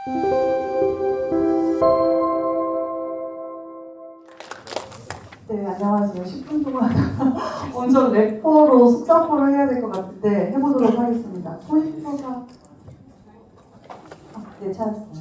네, 안녕하세요. 10분 동안 완전 래퍼로 숙사포를 해야 될 것 같은데 해보도록 하겠습니다. 포인터가 네, 찾았어요.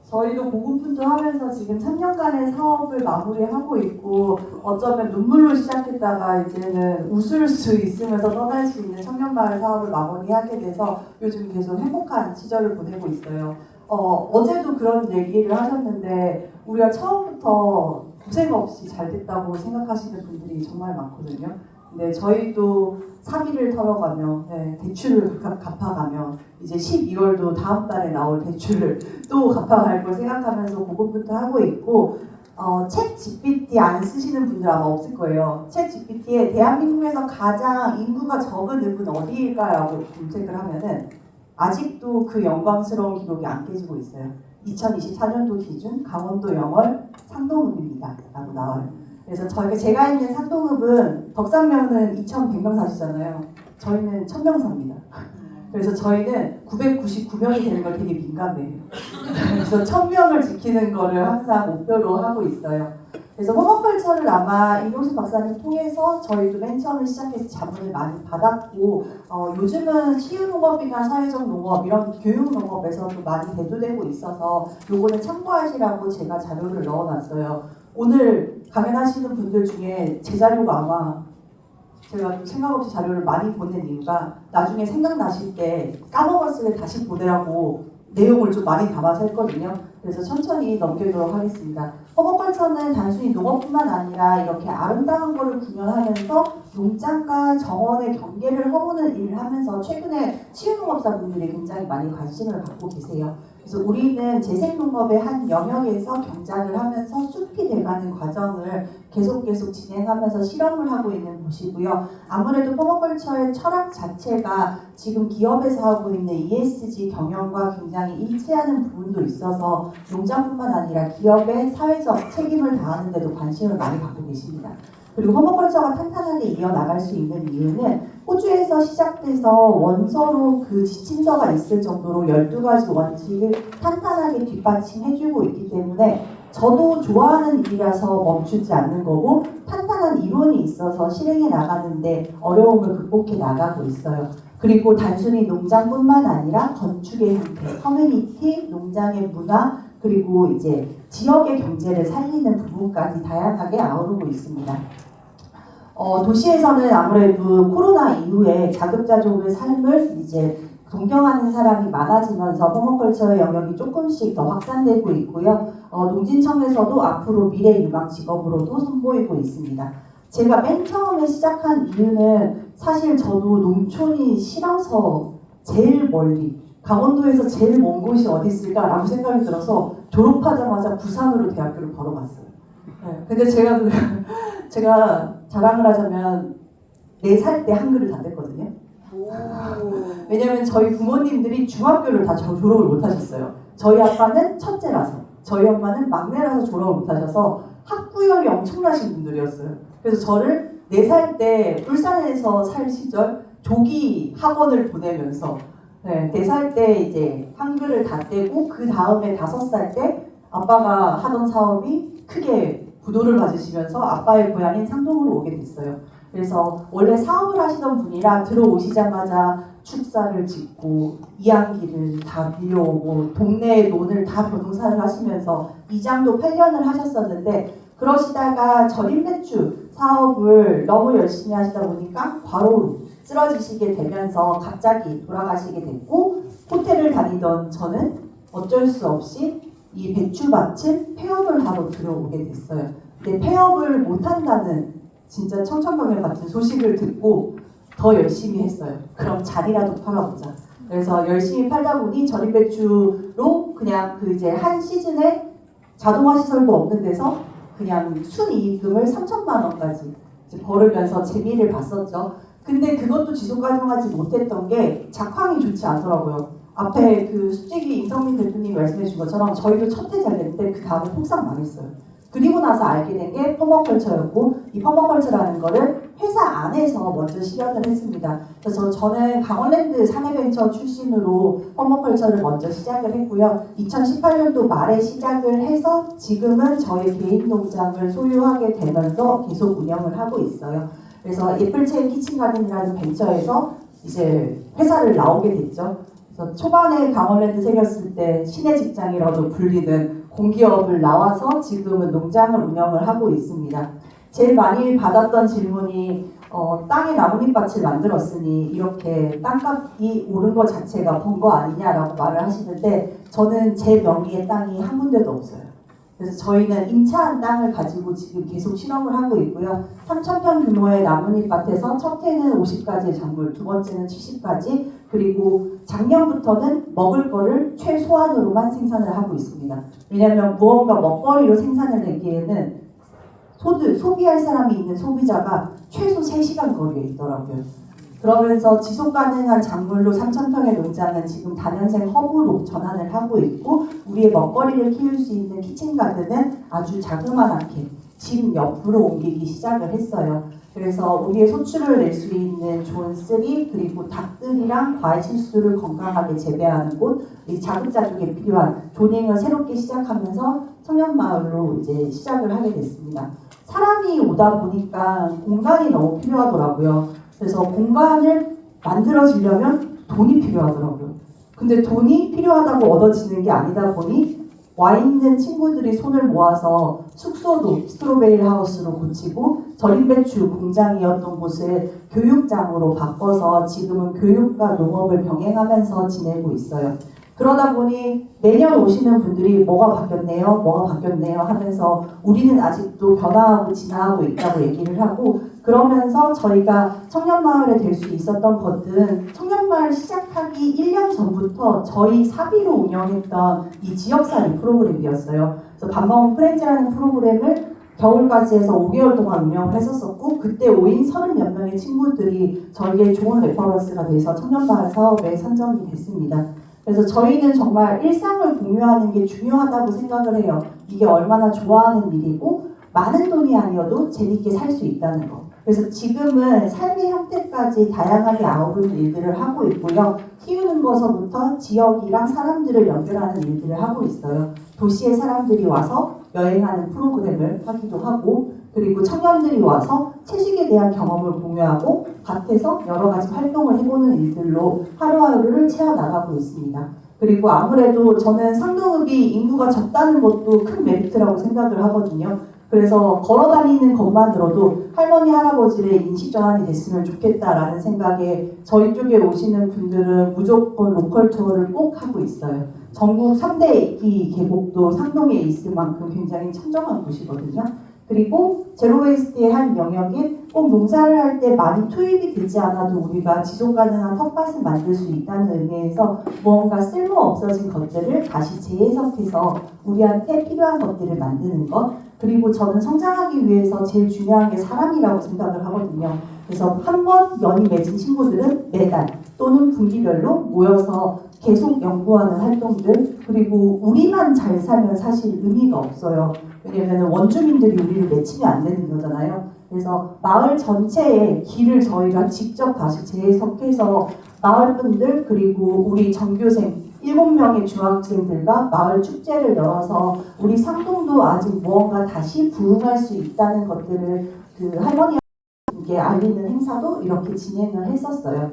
저희도 고군분투 하면서 지금 3년간의 사업을 마무리하고 있고 어쩌면 눈물로 시작했다가 이제는 웃을 수 있으면서 떠날 수 있는 청년마을 사업을 마무리하게 돼서 요즘 계속 행복한 시절을 보내고 있어요. 어제도 그런 얘기를 하셨는데 우리가 처음부터 고생 없이 잘 됐다고 생각하시는 분들이 정말 많거든요. 근데 저희도 사비를 털어가며 대출을 갚아가며 이제 12월도 다음 달에 나올 대출을 또 갚아갈 걸 생각하면서 고군분투 하고 있고 챗 GPT 안 쓰시는 분들 아마 없을 거예요. 챗 GPT에 대한민국에서 가장 인구가 적은 읍은 어디일까라고 검색을 하면은 아직도 그 영광스러운 기록이 안 깨지고 있어요. 2024년도 기준 강원도 영월 상동읍입니다 라고 나와요. 그래서 제가 있는 상동읍은 덕산면은 2,100명 사시잖아요. 저희는 1,000명 삽니다. 그래서 저희는 999명이 되는 걸 되게 민감해요. 그래서 1,000명을 지키는 거를 항상 목표로 하고 있어요. 그래서 홈업컬처를 아마 임종수 박사님 통해서 저희도 맨 처음에 시작해서 자문을 많이 받았고 요즘은 치유농업이나 사회적 농업 이런 교육농업에서도 많이 대두되고 있어서 요거는 참고하시라고 제가 자료를 넣어놨어요. 오늘 강연하시는 분들 중에 제 자료가 아마 제가 생각 없이 자료를 많이 보낸 이유가 나중에 생각나실 때 까먹었을 때 다시 보내라고 내용을 좀 많이 담아서 했거든요. 그래서 천천히 넘기도록 하겠습니다. 허벅컬처는 단순히 농업뿐만 아니라 이렇게 아름다운 거를 구현하면서 농장과 정원의 경계를 허무는 일을 하면서 최근에 치유농업사분들이 굉장히 많이 관심을 갖고 계세요. 그래서 우리는 재생농업의 한 영역에서 경작을 하면서 숲이 돼가는 과정을 계속 진행하면서 실험을 하고 있는 곳이고요. 아무래도 퍼머컬처의 철학 자체가 지금 기업에서 하고 있는 ESG 경영과 굉장히 일치하는 부분도 있어서 농장뿐만 아니라 기업의 사회적 책임을 다하는 데도 관심을 많이 갖고 계십니다. 그리고 퍼머컬처가 탄탄하게 이어나갈 수 있는 이유는 호주에서 시작돼서 원서로 그 지침서가 있을 정도로 12가지 원칙을 탄탄하게 뒷받침해주고 있기 때문에 저도 좋아하는 일이라서 멈추지 않는 거고 탄탄한 이론이 있어서 실행해 나가는데 어려움을 극복해 나가고 있어요. 그리고 단순히 농장뿐만 아니라 건축의 형태, 커뮤니티, 농장의 문화, 그리고 이제 지역의 경제를 살리는 부분까지 다양하게 아우르고 있습니다. 도시에서는 아무래도 코로나 이후에 자급자족의 삶을 이제 동경하는 사람이 많아지면서 퍼머컬처의 영역이 조금씩 더 확산되고 있고요. 농진청에서도 앞으로 미래 유망 직업으로도 선보이고 있습니다. 제가 맨 처음에 시작한 이유는 사실 저도 농촌이 싫어서 제일 멀리 강원도에서 제일 먼 곳이 어디 있을까라고 생각이 들어서 졸업하자마자 부산으로 대학교를 바로 갔어요. 근데 제가 자랑을 하자면 4살 때 한글을 다 뗐거든요. 왜냐면 저희 부모님들이 중학교를 다 졸업을 못 하셨어요. 저희 아빠는 첫째라서, 저희 엄마는 막내라서 졸업을 못 하셔서 학구열이 엄청나신 분들이었어요. 그래서 저를 4살 때 울산에서 살 시절 조기 학원을 보내면서 4살 때 이제 한글을 다 떼고 그 다음에 5살 때 아빠가 하던 사업이 크게 부도를 맞으시면서 아빠의 고향인 상동으로 오게 됐어요. 그래서 원래 사업을 하시던 분이라 들어오시자마자 축사를 짓고 이양기를 다 빌려오고 동네의 논을 다 벼농사를 하시면서 이장도 8년을 하셨었는데 그러시다가 절임 배추 사업을 너무 열심히 하시다 보니까 과로 쓰러지시게 되면서 갑자기 돌아가시게 됐고 호텔을 다니던 저는 어쩔 수 없이 이 배추밭을 폐업을 하러 들어오게 됐어요. 근데 폐업을 못한다는 진짜 청천벽력 같은 소식을 듣고 더 열심히 했어요. 그럼 자리라도 팔아보자. 그래서 열심히 팔다 보니 절임배추로 그냥 그 이제 한 시즌에 자동화 시설도 없는 데서 그냥 순이익금을 3천만 원까지 이제 벌으면서 재미를 봤었죠. 근데 그것도 지속 가능하지 못했던 게 작황이 좋지 않더라고요. 앞에 그 수직이 임성민 대표님 말씀해 주신 것처럼 저희도 첫 해 잘 됐는데 그 다음에 폭삭 망했어요. 그리고 나서 알게 된 게 퍼머컬처였고, 이 퍼머컬처라는 거를 회사 안에서 먼저 실현을 했습니다. 그래서 저는 강원랜드 사내벤처 출신으로 퍼머컬처를 먼저 시작을 했고요. 2018년도 말에 시작을 해서 지금은 저희 개인 농장을 소유하게 되면서 계속 운영을 하고 있어요. 그래서 예플체인 키친가든이라는 벤처에서 이제 회사를 나오게 됐죠. 그래서 초반에 강원랜드 새겼을 때 신의 직장이라도 불리는 공기업을 나와서 지금은 농장을 운영을 하고 있습니다. 제일 많이 받았던 질문이 땅에 나뭇잎밭을 만들었으니 이렇게 땅값이 오른 것 자체가 번 거 아니냐라고 말을 하시는데, 저는 제 명의의 땅이 한 군데도 없어요. 그래서 저희는 임차한 땅을 가지고 지금 계속 실험을 하고 있고요. 3,000평 규모의 나뭇잎밭에서 첫 해는 50가지의 작물, 두 번째는 70가지, 그리고 작년부터는 먹을 거를 최소한으로만 생산을 하고 있습니다. 왜냐하면 무언가 먹거리로 생산을 내기에는 소비할 사람이 있는 소비자가 최소 3시간 거리에 있더라고요. 그러면서 지속 가능한 작물로 3,000평의 농장은 지금 다년생 허브로 전환을 하고 있고, 우리의 먹거리를 키울 수 있는 키친가든은 아주 자그마하게 집 옆으로 옮기기 시작을 했어요. 그래서 우리의 소출을 낼 수 있는 존3, 그리고 닭들이랑 과일 실수를 건강하게 재배하는 곳, 이 자급자족에 필요한 조닝을 새롭게 시작하면서 청년마을로 이제 시작을 하게 됐습니다. 사람이 오다 보니까 공간이 너무 필요하더라고요. 그래서 공간을 만들어지려면 돈이 필요하더라고요. 근데 돈이 필요하다고 얻어지는 게 아니다 보니 와 있는 친구들이 손을 모아서 숙소도 스트로베리 하우스로 고치고, 절임배추 공장이었던 곳을 교육장으로 바꿔서 지금은 교육과 농업을 병행하면서 지내고 있어요. 그러다 보니 매년 오시는 분들이 뭐가 바뀌었네요 하면서 우리는 아직도 변화하고 진화하고 있다고 얘기를 하고, 그러면서 저희가 청년마을에 될 수 있었던 것은 청년마을 시작하기 1년 전부터 저희 사비로 운영했던 이 지역살이 프로그램이었어요. 그래서 밥 먹은 프렌즈라는 프로그램을 겨울까지 해서 5개월 동안 운영을 했었었고, 그때 오인 30몇 명의 친구들이 저희의 좋은 레퍼런스가 돼서 청년마을 사업에 선정이 됐습니다. 그래서 저희는 정말 일상을 공유하는 게 중요하다고 생각을 해요. 이게 얼마나 좋아하는 일이고 많은 돈이 아니어도 재밌게 살 수 있다는 거. 그래서 지금은 삶의 형태까지 다양하게 아우르는 일들을 하고 있고요. 키우는 것서부터 지역이랑 사람들을 연결하는 일들을 하고 있어요. 도시의 사람들이 와서 여행하는 프로그램을 하기도 하고, 그리고 청년들이 와서 채식에 대한 경험을 공유하고 밭에서 여러 가지 활동을 해보는 일들로 하루하루를 채워나가고 있습니다. 그리고 아무래도 저는 상동읍이 인구가 적다는 것도 큰 메리트라고 생각을 하거든요. 그래서 걸어다니는 것만으로도 할머니, 할아버지의 인식전환이 됐으면 좋겠다라는 생각에 저희 쪽에 오시는 분들은 무조건 로컬 투어를 꼭 하고 있어요. 전국 3대 이 계곡도 상동에 있을 만큼 굉장히 청정한 곳이거든요. 그리고 제로웨이스트의 한 영역인 꼭 농사를 할 때 많이 투입이 되지 않아도 우리가 지속가능한 텃밭을 만들 수 있다는 의미에서 무언가 쓸모 없어진 것들을 다시 재해석해서 우리한테 필요한 것들을 만드는 것, 그리고 저는 성장하기 위해서 제일 중요한 게 사람이라고 생각을 하거든요. 그래서 한 번 연이 맺은 친구들은 매달 또는 분기별로 모여서 계속 연구하는 활동들, 그리고 우리만 잘 살면 사실 의미가 없어요. 왜냐면 원주민들이 우리를 맺히면 안 되는 거잖아요. 그래서 마을 전체의 길을 저희가 직접 다시 재해석해서 마을 분들, 그리고 우리 전교생 7명의 중학생들과 마을 축제를 열어서 우리 상동도 아직 무언가 다시 부흥할 수 있다는 것들을 그 할머니께 알리는 행사도 이렇게 진행을 했었어요.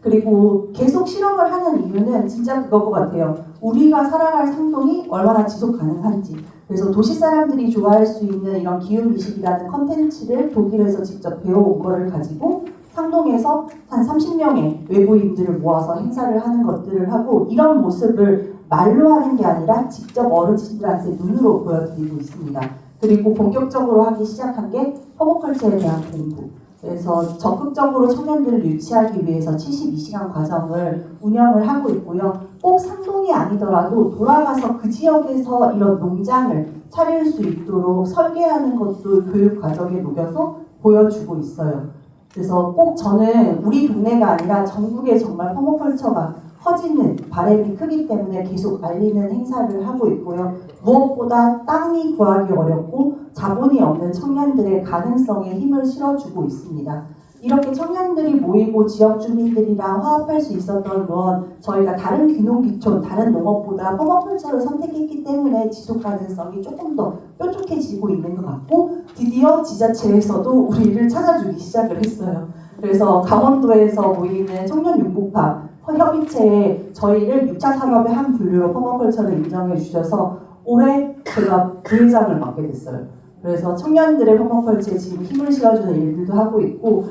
그리고 계속 실험을 하는 이유는 진짜 그거 것 같아요. 우리가 살아갈 상동이 얼마나 지속 가능한지. 그래서 도시 사람들이 좋아할 수 있는 이런 기후미식이라는 컨텐츠를 독일에서 직접 배워온 거를 가지고 상동에서 한 30명의 외부인들을 모아서 행사를 하는 것들을 하고, 이런 모습을 말로 하는 게 아니라 직접 어르신들한테 눈으로 보여드리고 있습니다. 그리고 본격적으로 하기 시작한 게 퍼머컬처에 대한 공부. 그래서 적극적으로 청년들을 유치하기 위해서 72시간 과정을 운영을 하고 있고요. 꼭 상동이 아니더라도 돌아가서 그 지역에서 이런 농장을 차릴 수 있도록 설계하는 것도 교육 과정에 녹여서 보여주고 있어요. 그래서 꼭 저는 우리 동네가 아니라 전국에 정말 퍼머컬처가 커지는 바람이 크기 때문에 계속 알리는 행사를 하고 있고요. 무엇보다 땅이 구하기 어렵고 자본이 없는 청년들의 가능성에 힘을 실어주고 있습니다. 이렇게 청년들이 모이고 지역 주민들이랑 화합할 수 있었던 건 저희가 다른 귀농귀촌, 다른 농업보다 퍼머컬처를 선택했기 때문에 지속 가능성이 조금 더 뾰족해지고 있는 것 같고, 드디어 지자체에서도 우리를 찾아주기 시작을 했어요. 그래서 강원도에서 모이는 청년 융복합 협의체에 저희를 6차 산업의 한 분류로 퍼머컬처를 인정해 주셔서 올해 제가 부회장을 맡게 됐어요. 그래서 청년들의 퍼머컬처에 지금 힘을 실어주는 일들도 하고 있고,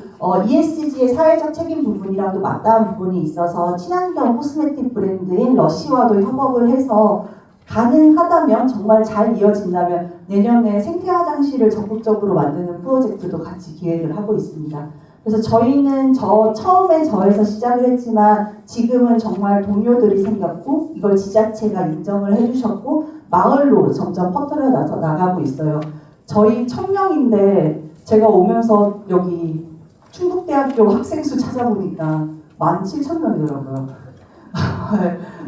ESG의 사회적 책임 부분이랑도 맞닿은 부분이 있어서 친환경 코스메틱 브랜드인 러쉬와도 협업을 해서 가능하다면, 정말 잘 이어진다면 내년에 생태 화장실을 적극적으로 만드는 프로젝트도 같이 기획을 하고 있습니다. 그래서 저희는 처음엔 저에서 시작을 했지만 지금은 정말 동료들이 생겼고, 이걸 지자체가 인정을 해주셨고 마을로 점점 퍼뜨려 나가고 있어요. 저희 1000명인데 제가 오면서 여기 충북대학교 학생 수 찾아보니까 17,000명이더라고요.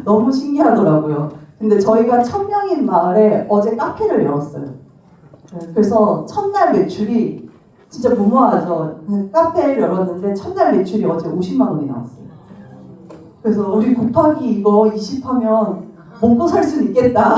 너무 신기하더라고요. 근데 저희가 1000명인 마을에 어제 카페를 열었어요. 그래서 첫날 매출이 진짜 무모하죠. 카페를 열었는데 첫날 매출이 어제 50만 원이 나왔어요. 그래서 우리 곱하기 이거 20 하면 먹고 살 수는 있겠다.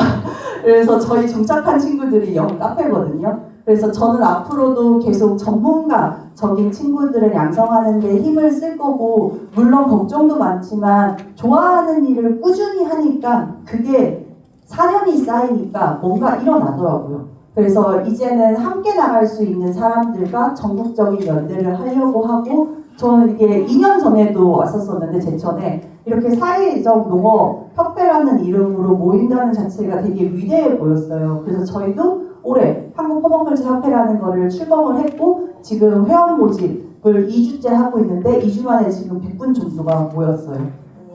그래서 저희 정착한 친구들이 영 카페거든요. 그래서 저는 앞으로도 계속 전문가적인 친구들을 양성하는 데 힘을 쓸 거고, 물론 걱정도 많지만 좋아하는 일을 꾸준히 하니까 그게 4년이 쌓이니까 뭔가 일어나더라고요. 그래서 이제는 함께 나갈 수 있는 사람들과 전국적인 연대를 하려고 하고, 저는 이게 2년 전에도 왔었었는데 제천에 이렇게 사회적 농업 협회라는 이름으로 모인다는 자체가 되게 위대해 보였어요. 그래서 저희도 올해 한국 퍼머컬처 협회라는 거를 출범을 했고, 지금 회원 모집을 2주째 하고 있는데 2주 만에 지금 100분 정도가 모였어요.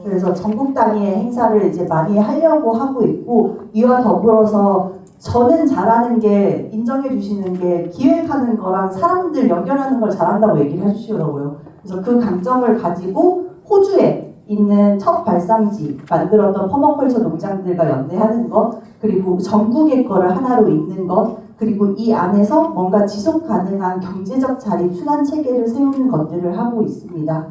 그래서 전국 단위의 행사를 이제 많이 하려고 하고 있고, 이와 더불어서 저는 잘하는 게, 인정해 주시는 게 기획하는 거랑 사람들 연결하는 걸 잘한다고 얘기를 해주시더라고요. 그래서 그 강점을 가지고 호주에 있는 첫 발상지 만들었던 퍼머컬처 농장들과 연대하는 것, 그리고 전국의 거를 하나로 잇는 것, 그리고 이 안에서 뭔가 지속 가능한 경제적 자립 순환 체계를 세우는 것들을 하고 있습니다.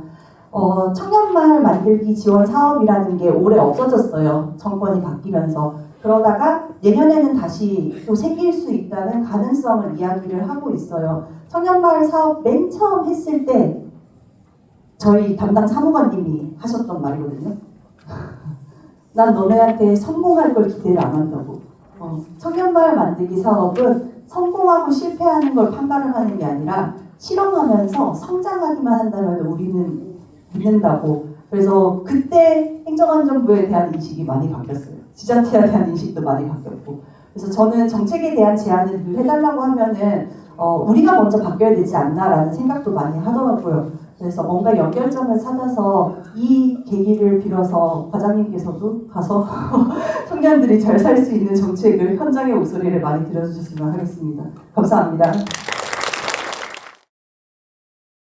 청년마을 만들기 지원 사업이라는 게 올해 없어졌어요. 정권이 바뀌면서. 그러다가 내년에는 다시 또 생길 수 있다는 가능성을 이야기를 하고 있어요. 청년마을 사업 맨 처음 했을 때 저희 담당 사무관님이 하셨던 말이거든요. 난 너네한테 성공할 걸 기대를 안 한다고. 청년마을 만들기 사업은 성공하고 실패하는 걸 판가름하는 게 아니라 실험하면서 성장하기만 한다면 우리는 믿는다고. 그래서 그때 행정안전부에 대한 인식이 많이 바뀌었어요. 지자체에 대한 인식도 많이 바뀌었고. 그래서 저는 정책에 대한 제안을 해달라고 하면은 우리가 먼저 바뀌어야 되지 않나라는 생각도 많이 하더라고요. 그래서 뭔가 연결점을 찾아서 이 계기를 빌어서 과장님께서도 가서 청년들이 잘 살 수 있는 정책을, 현장의 목소리를 많이 들어주셨으면 하겠습니다. 감사합니다.